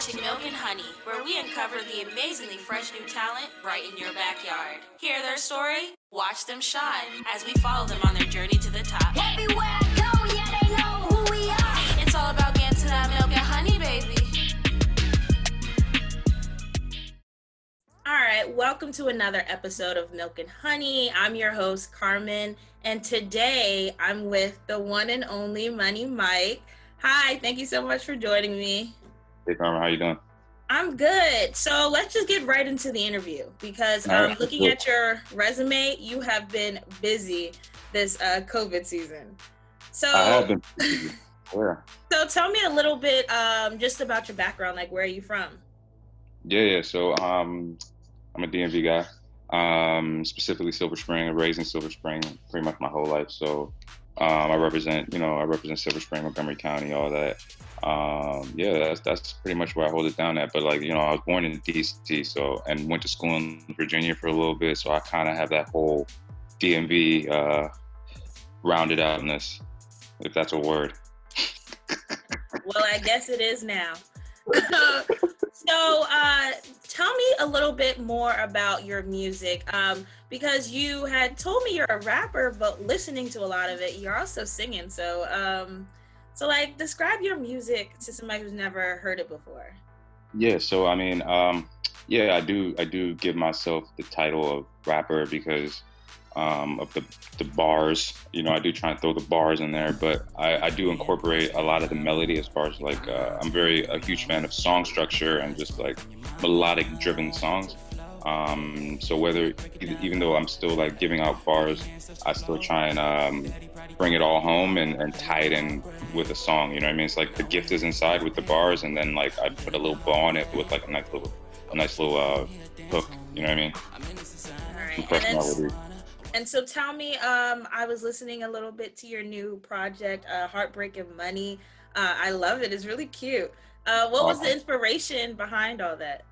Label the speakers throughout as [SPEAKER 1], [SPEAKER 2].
[SPEAKER 1] to Milk Hunni, where we uncover the amazingly fresh new talent right in your backyard. Hear their story, watch them shine as we follow them on their journey to the top. Everywhere I go, yeah, they know who we are. It's all about getting to that Milk Hunni, baby. All right, welcome to another episode of Milk Hunni. I'm your host, Carmen, and today I'm with the one and only Money Mike. Hi, thank you so much for joining me.
[SPEAKER 2] Hey, Carmen, how you doing?
[SPEAKER 1] I'm good. So let's just get right into the interview because looking at your resume, you have been busy this COVID season. So
[SPEAKER 2] I have been busy. Where?
[SPEAKER 1] So tell me a little bit just about your background, like where are you from?
[SPEAKER 2] Yeah. So I'm a DMV guy, specifically Silver Spring. Raised in Silver Spring pretty much my whole life. So I represent Silver Spring, Montgomery County, all that. That's pretty much where I hold it down at. But I was born in DC, and went to school in Virginia for a little bit, so I kind of have that whole DMV rounded outness, if that's a word.
[SPEAKER 1] Well, I guess it is now. So tell me a little bit more about your music, because you had told me you're a rapper, but listening to a lot of it, you're also singing. So describe your music to somebody who's never heard it before.
[SPEAKER 2] Yeah, so I mean, I do give myself the title of rapper because of the bars. I do try and throw the bars in there, but I do incorporate a lot of the melody as far as I'm a huge fan of song structure and just melodic driven songs. So even though I'm still giving out bars, I still try and bring it all home and tie it in with a song. You know what I mean? It's like the gift is inside with the bars, and then I put a little bow on it with a nice little hook. You know what I mean?
[SPEAKER 1] All right. And so tell me, I was listening a little bit to your new project, Heartbreak and Money. I love it. It's really cute. What was the inspiration behind all that?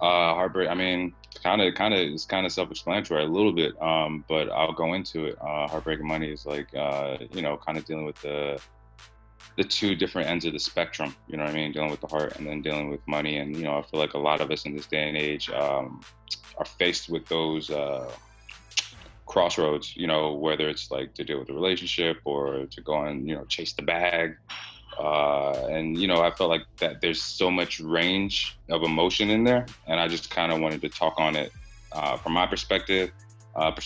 [SPEAKER 2] Heartbreak. I mean, it's kind of self-explanatory a little bit, but I'll go into it. Heartbreak and Money is kind of dealing with the two different ends of the spectrum. You know what I mean? Dealing with the heart and then dealing with money. And I feel like a lot of us in this day and age are faced with those crossroads. Whether it's to deal with a relationship or to go and chase the bag. I felt like that there's so much range of emotion in there, and I just kind of wanted to talk on it from my perspective of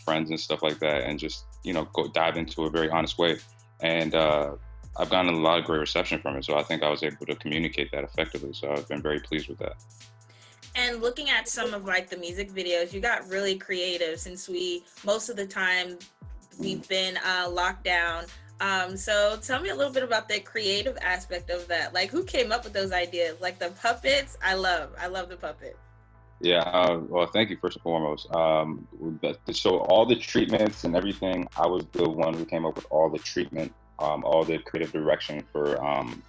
[SPEAKER 2] friends and stuff like that, and just go dive into a very honest way. And I've gotten a lot of great reception from it, so I think I was able to communicate that effectively. So I've been very pleased with that.
[SPEAKER 1] And looking at some of the music videos, you got really creative since most of the time we've been locked down. So tell me a little bit about the creative aspect of that. Who came up with those ideas? The puppets? I love the puppet.
[SPEAKER 2] Yeah, well, thank you first and foremost. So all the treatments and everything, I was the one who came up with all the treatment, all the creative direction for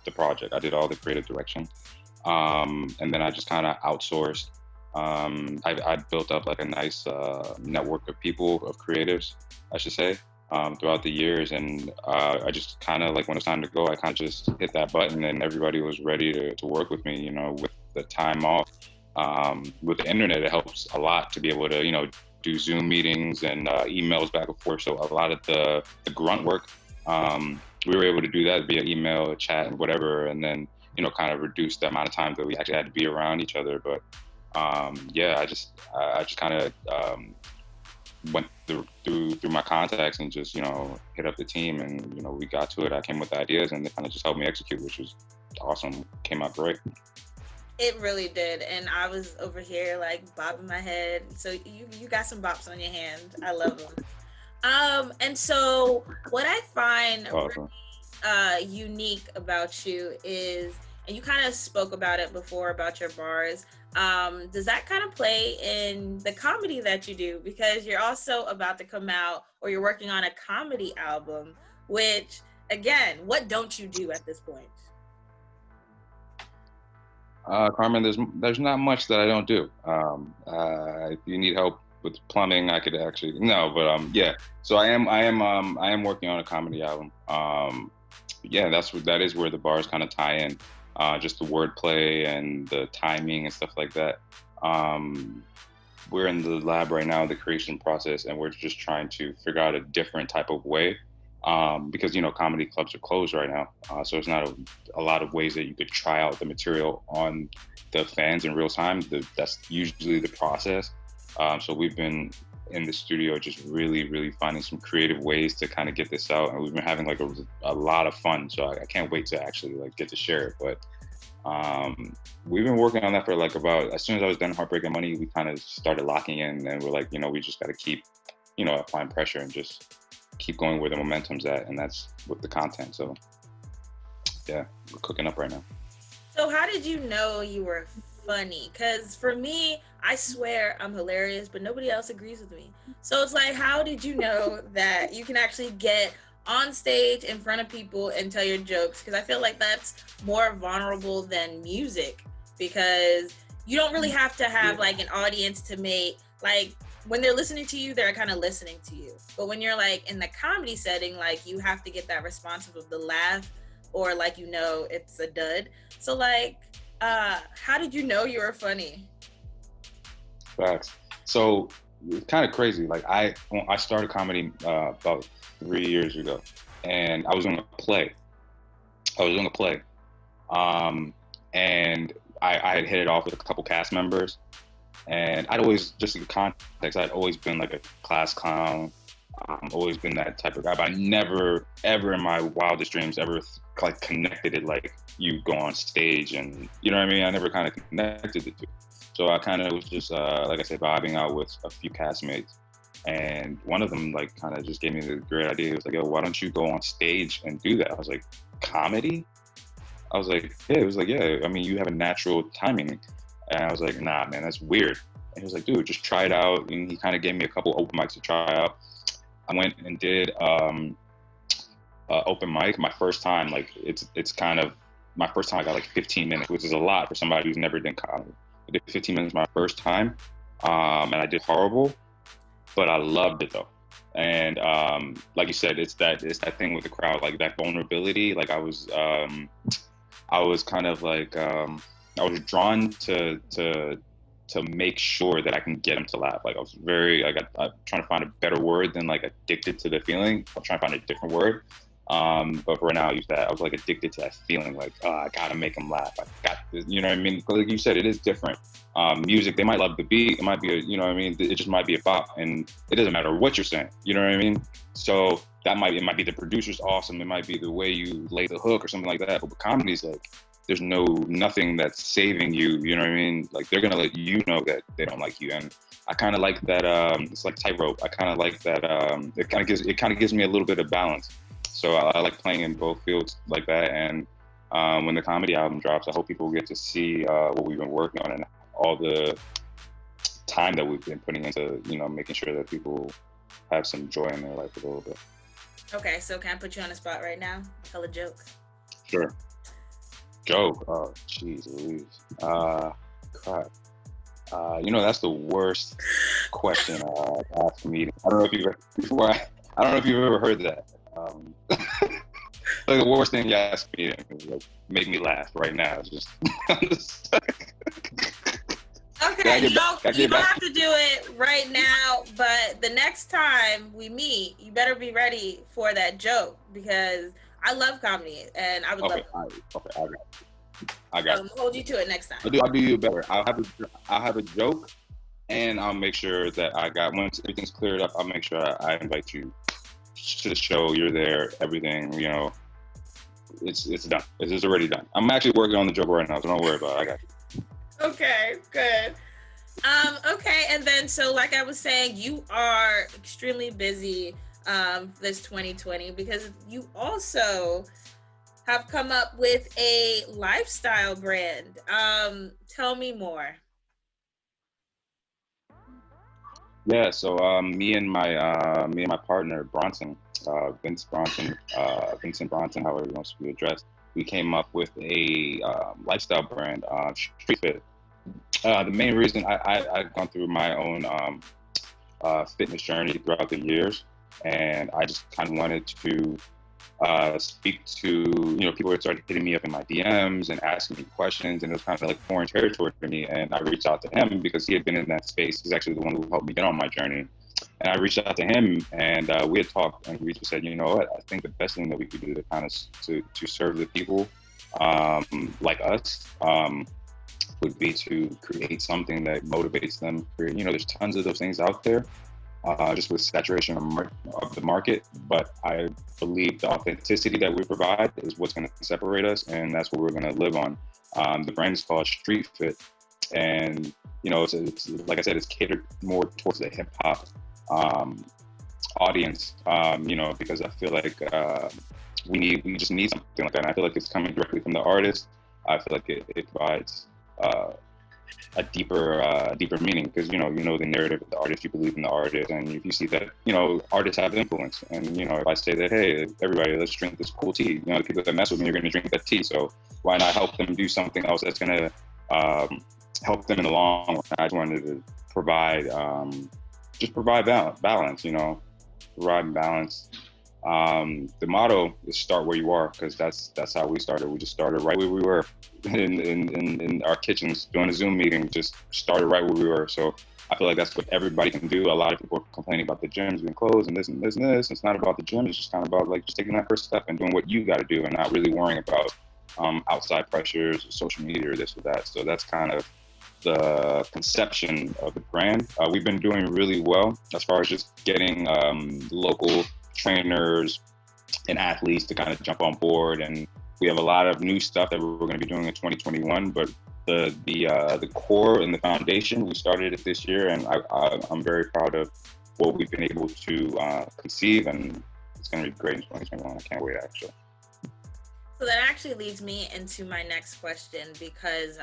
[SPEAKER 2] the project. I did all the creative direction. And then I just kind of outsourced. I built up a nice network of people, of creatives, I should say. Throughout the years, and I just kind of when it's time to go, I kind of just hit that button, and everybody was ready to work with me. With the time off, with the internet, it helps a lot to be able to do Zoom meetings and emails back and forth. So a lot of the grunt work, we were able to do that via email, chat, and whatever, and then kind of reduce the amount of time that we actually had to be around each other. But I just kind of went through my contacts and just hit up the team, and we got to it. I came with the ideas, and they kind of just helped me execute, which was awesome. Came out great.
[SPEAKER 1] It really did, and I was over here bobbing my head. So you got some bops on your hand. I love them. And so what I find
[SPEAKER 2] awesome.
[SPEAKER 1] Really unique about you is, and you kind of spoke about it before about your bars. Does that kind of play in the comedy that you do? Because you're also about to come out, or you're working on a comedy album, which, again, what don't you do at this point?
[SPEAKER 2] Carmen, there's not much that I don't do. If you need help with plumbing, I could actually, no, but yeah. So I am working on a comedy album. That is where the bars kind of tie in. just the wordplay and the timing and stuff like that. We're in the lab right now, the creation process, and we're just trying to figure out a different type of way. Because, comedy clubs are closed right now. So there's not a lot of ways that you could try out the material on the fans in real time. That's usually the process. So we've been in the studio just really, really finding some creative ways to kind of get this out. And we've been having like a lot of fun. So I can't wait to actually like get to share it. But we've been working on that for like about, as soon as I was done Heartbreak and Money, we kind of started locking in, and we're like, we just got to keep, applying pressure and just keep going where the momentum's at. And that's with the content. So yeah, we're cooking up right now.
[SPEAKER 1] So how did you know you were funny? Because for me, I swear I'm hilarious, but nobody else agrees with me. So it's like, how did you know that you can actually get on stage in front of people and tell your jokes? Because I feel like that's more vulnerable than music, because you don't really have to have like an audience to make, like, when they're listening to you, they're kind of listening to you. But when you're like in the comedy setting, like you have to get that response of the laugh, or like, it's a dud. So like, how did you know you were funny?
[SPEAKER 2] Facts. So it's kind of crazy. Like I started comedy about 3 years ago, and I was doing a play. And I had hit it off with a couple cast members. And I'd always, just in context, I'd always been like a class clown. Always been that type of guy, but I never, ever in my wildest dreams ever like connected it like you go on stage and, you know what I mean? I never kind of connected the two. So I kind of was just, like I said, vibing out with a few castmates. And one of them like kind of just gave me the great idea. He was like, yo, why don't you go on stage and do that? I was like, comedy? I was like, yeah. It was like, yeah, I mean, you have a natural timing. And I was like, nah, man, that's weird. And he was like, dude, just try it out. And he kind of gave me a couple open mics to try out. I went and did open mic my first time. Like it's kind of my first time. I got like 15 minutes, which is a lot for somebody who's never done comedy. I did 15 minutes my first time, and I did horrible, but I loved it though. And like you said, it's that thing with the crowd, like that vulnerability. Like I was kind of like I was drawn to make sure that I can get them to laugh. Like I was I'm trying to find a better word than like addicted to the feeling. I'm trying to find a different word. But for right now I use that. I was like addicted to that feeling, like, I gotta make them laugh. I got this, you know what I mean? Like you said, it is different. Music, they might love the beat. It might be you know what I mean? It just might be a bop, and it doesn't matter what you're saying. You know what I mean? So it might be the producer's awesome. It might be the way you lay the hook or something like that. But with comedy's like, there's nothing that's saving you, you know what I mean? Like they're gonna let you know that they don't like you. And I kind of like that, it's like tightrope. I kind of like that, it kind of gives me a little bit of balance. So I like playing in both fields like that. And when the comedy album drops, I hope people get to see what we've been working on and all the time that we've been putting into, making sure that people have some joy in their life a little bit.
[SPEAKER 1] Okay, so can I put you on the spot right now? Tell a joke.
[SPEAKER 2] Sure. Joke? Oh, jeez Louise. Crap. That's the worst question asked me. I don't know if you've ever heard that. Like the worst thing you asked me like, make me laugh right now. It's just.
[SPEAKER 1] Okay, you don't have to do it right now, but the next time we meet, you better be ready for that joke, because I love comedy and I would love it. I got it. Hold you to it next time.
[SPEAKER 2] I'll do you better. I'll have a joke, and I'll make sure that once everything's cleared up, I'll make sure I invite you to the show. You're there, everything, it's done. It's already done. I'm actually working on the joke right now, so don't worry about it. I got you.
[SPEAKER 1] Okay, good. Okay, and then so like I was saying, you are extremely busy this 2020 because you also have come up with a lifestyle brand. Tell me more.
[SPEAKER 2] Yeah, so me and my partner Bronson, Vincent Bronson, however he wants to be addressed, we came up with a lifestyle brand, StreetFit. The main reason I've gone through my own fitness journey throughout the years, and I just kind of wanted to speak to, people that started hitting me up in my DMs and asking me questions, and it was kind of like foreign territory for me. And I reached out to him because he had been in that space. He's actually the one who helped me get on my journey. And I reached out to him, and we had talked, and we just said, you know what, I think the best thing that we could do to kind of to serve the people like us would be to create something that motivates them. There's tons of those things out there, just with saturation of the market. But I believe the authenticity that we provide is what's going to separate us, and that's what we're going to live on. The brand is called StreetFit, and it's like I said, it's catered more towards the hip hop audience. Because I feel like we just need something like that. And I feel like it's coming directly from the artist. I feel like it provides a deeper meaning, because the narrative of the artist, you believe in the artist, and if you see that artists have influence, and if I say that, hey, everybody, let's drink this cool tea, the people that mess with me are going to drink that tea, so why not help them do something else that's going to help them in the long run. I just wanted to provide balance, provide balance. The motto is start where you are, because that's how we started. We just started right where we were in our kitchens doing a Zoom meeting, just started right where we were. So I feel like that's what everybody can do. A lot of people are complaining about the gyms being closed and this and this and this. It's not about the gym. It's just kind of about like just taking that first step and doing what you got to do, and not really worrying about outside pressures, social media, or this or that. So that's kind of the conception of the brand. We've been doing really well as far as just getting local trainers and athletes to kind of jump on board, and we have a lot of new stuff that we're going to be doing in 2021. But the core and the foundation, we started it this year, and I'm very proud of what we've been able to conceive, and it's going to be great in 2021. I can't wait, actually.
[SPEAKER 1] So that actually leads me into my next question, because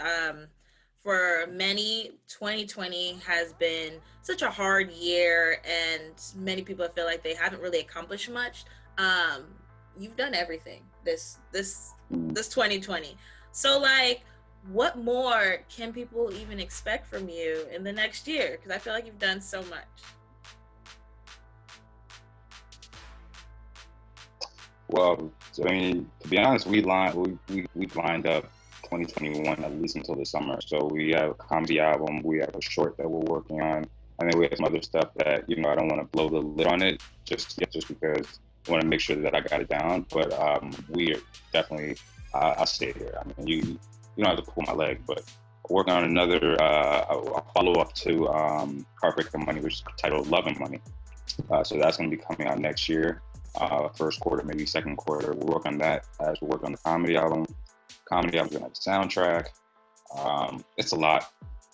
[SPEAKER 1] for many, 2020 has been such a hard year, and many people feel like they haven't really accomplished much. You've done everything this 2020. So like, what more can people even expect from you in the next year? Because I feel like you've done so much.
[SPEAKER 2] Well, so, I mean, to be honest, we lined up 2021 at least until the summer. So we have a comedy album, we have a short that we're working on, and then we have some other stuff that I don't want to blow the lid on it just because I want to make sure that I got it down. But we are definitely I'll stay there. I mean, you don't have to pull my leg, but working on another a follow up to Heartbreak and Money, which is titled Love and Money. So that's going to be coming out next year, first quarter, maybe second quarter. We'll work on that as we work on the comedy album. Comedy album's gonna have a soundtrack. It's a lot.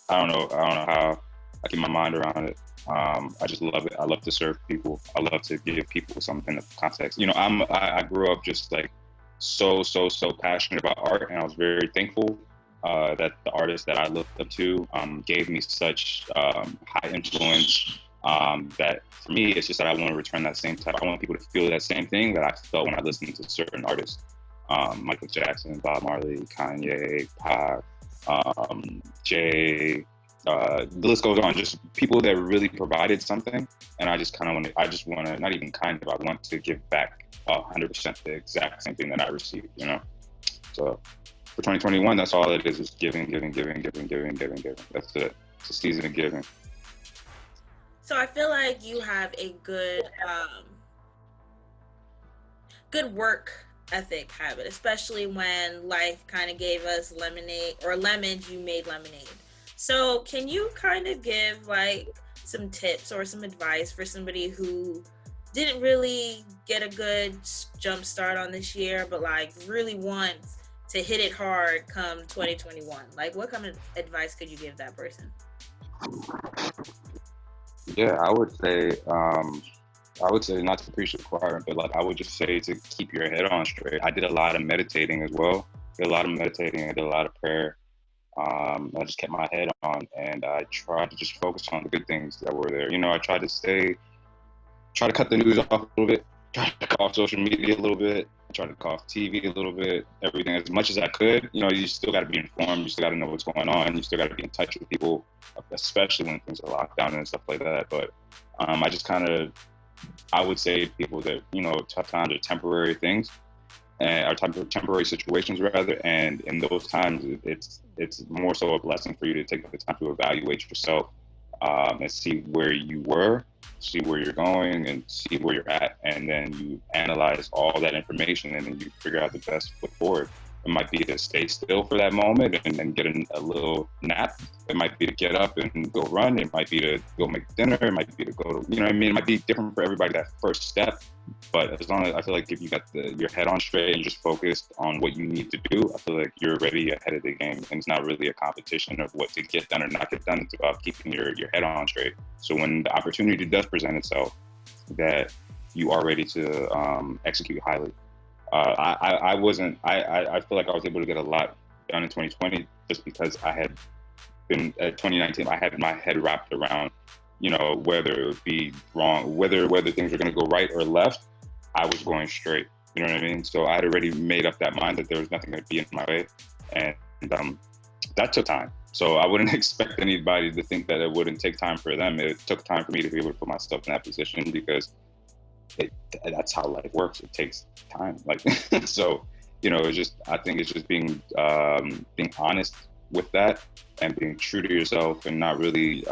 [SPEAKER 2] I don't know how I keep my mind around it. I just love it. I love to serve people. I love to give people something of context. I grew up just like so passionate about art, and I was very thankful that the artists that I looked up to gave me such high influence. That for me, it's just that I want to return that same type. I want people to feel that same thing that I felt when I listened to certain artists. Michael Jackson, Bob Marley, Kanye, Pac, Jay, the list goes on. Just people that really provided something, and I just want to, not even kind of, I want to give back 100% the exact same thing that I received. So for 2021, that's all it is giving. That's it. It's a season of giving.
[SPEAKER 1] So I feel like you have a good work ethic habit, especially when life kind of gave us lemons, you made lemonade. So can you kind of give like some tips or some advice for somebody who didn't really get a good jump start on this year, but like really wants to hit it hard come 2021? Like, what kind of advice could you give that person?
[SPEAKER 2] Yeah, I would say not to preach the choir, but like I would just say to keep your head on straight. I did a lot of meditating as well. I did a lot of prayer. I just kept my head on, and I tried to just focus on the good things that were there. I tried to cut the news off a little bit, try to cut off social media a little bit, try to cut off TV a little bit, everything as much as I could. You still got to be informed. You still got to know what's going on. You still got to be in touch with people, especially when things are locked down and stuff like that. But I just kind of I would say to people that, you know, tough times are temporary things, and are temporary situations rather. And in those times, it's more so a blessing for you to take the time to evaluate yourself, and see where you were, see where you're going, and see where you're at. And then you analyze all that information, and then you figure out the best foot forward. It might be to stay still for that moment and then get a little nap. It might be to get up and go run. It might be to go make dinner. It might be to go to, you know what I mean? It might be different for everybody, that first step. But as long as, I feel like if you got your head on straight and just focused on what you need to do, I feel like you're already ahead of the game. And it's not really a competition of what to get done or not get done. It's about keeping your head on straight. So when the opportunity does present itself, that you are ready to execute highly. I feel like I was able to get a lot done in 2020 just because I had been at 2019. I had my head wrapped around, you know, whether it would be wrong, whether things were going to go right or left, I was going straight. You know what I mean? So I had already made up that mind that there was nothing going to be in my way, and that took time. So I wouldn't expect anybody to think that it wouldn't take time for them. It took time for me to be able to put myself in that position because that's how life works. It takes time. Like, so, you know, I think it's just being honest with that and being true to yourself and not really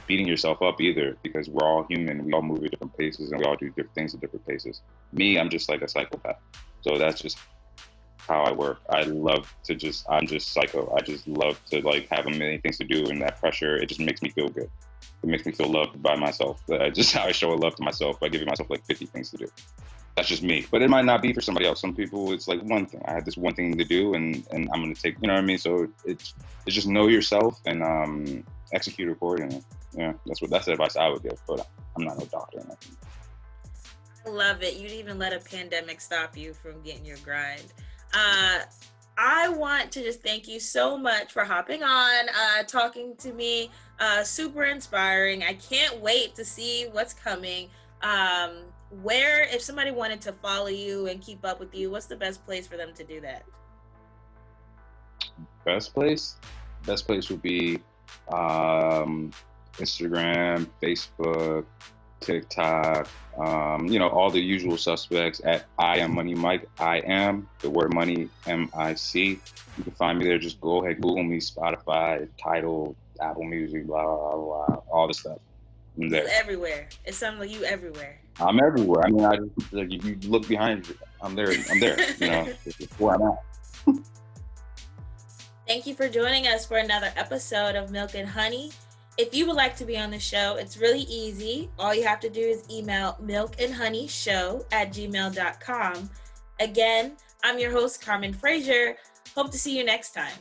[SPEAKER 2] beating yourself up either, because we're all human. We all move at different paces and we all do different things at different paces. Me, I'm just like a psychopath. So that's just how I work. I'm just psycho. I just love to like have a million things to do, and that pressure, it just makes me feel good. It makes me feel loved by myself. Just how I show love to myself by giving myself like 50 things to do. That's just me. But it might not be for somebody else. Some people, it's like one thing. I have this one thing to do, and I'm going to take, you know what I mean? So it's just know yourself and execute accordingly. Yeah, that's the advice I would give. But I'm not no doctor or nothing.
[SPEAKER 1] I love it. You didn't even let a pandemic stop you from getting your grind. I want to just thank you so much for hopping on, talking to me. Super inspiring. I can't wait to see what's coming. If somebody wanted to follow you and keep up with you, what's the best place for them to do that?
[SPEAKER 2] Best place would be Instagram, Facebook, TikTok, you know, all the usual suspects at I am Money Mike. I am the word money, M.I.C. You can find me there. Just go ahead, Google me, Spotify, Tidal, Apple Music, blah, blah, blah, all the stuff. I'm there.
[SPEAKER 1] You everywhere. It sounds like you everywhere.
[SPEAKER 2] I'm everywhere. I mean, I just, like, if you look behind you, I'm there. You know, it's where I'm at.
[SPEAKER 1] Thank you for joining us for another episode of Milk and Honey. If you would like to be on the show, it's really easy. All you have to do is email milkandhoneyshow@gmail.com. Again, I'm your host, Carmen Frazier. Hope to see you next time.